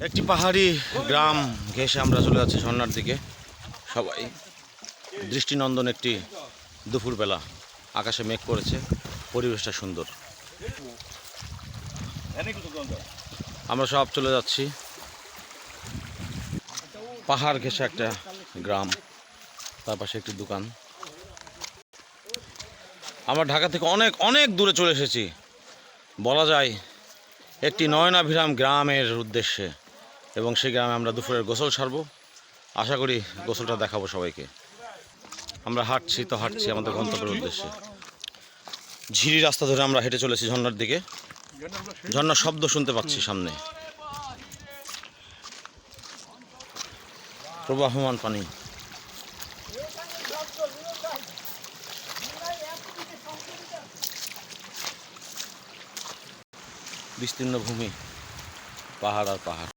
একটি পাহাড়ি গ্রাম ঘেঁষে আমরা চলে যাচ্ছি ঝর্ণার দিকে। সবাই দৃষ্টিনন্দন একটি দুপুরবেলা, আকাশে মেঘ করেছে, পরিবেশটা সুন্দর। আমরা সব চলে যাচ্ছি। পাহাড় ঘেঁষে একটা গ্রাম, তার পাশে একটি দোকান। আমরা ঢাকা থেকে অনেক অনেক দূরে চলে এসেছি বলা যায়, একটি নয়নাভিরাম গ্রামের উদ্দেশ্যে, এবং সেই গ্রামে আমরা দুপুরের গোসল সারবো। আশা করি গোসলটা দেখাবো সবাইকে। আমরা হাঁটছি তো হাঁটছি আমাদের গন্তব্যের উদ্দেশ্যে। ঝিরি রাস্তা ধরে আমরা হেঁটে চলেছি ঝর্ণার দিকে। ঝর্ণার শব্দ শুনতে পাচ্ছি সামনে, প্রবাহমান পানি। বিস্তীর্ণ ভূমি, পাহাড় আর পাহাড়।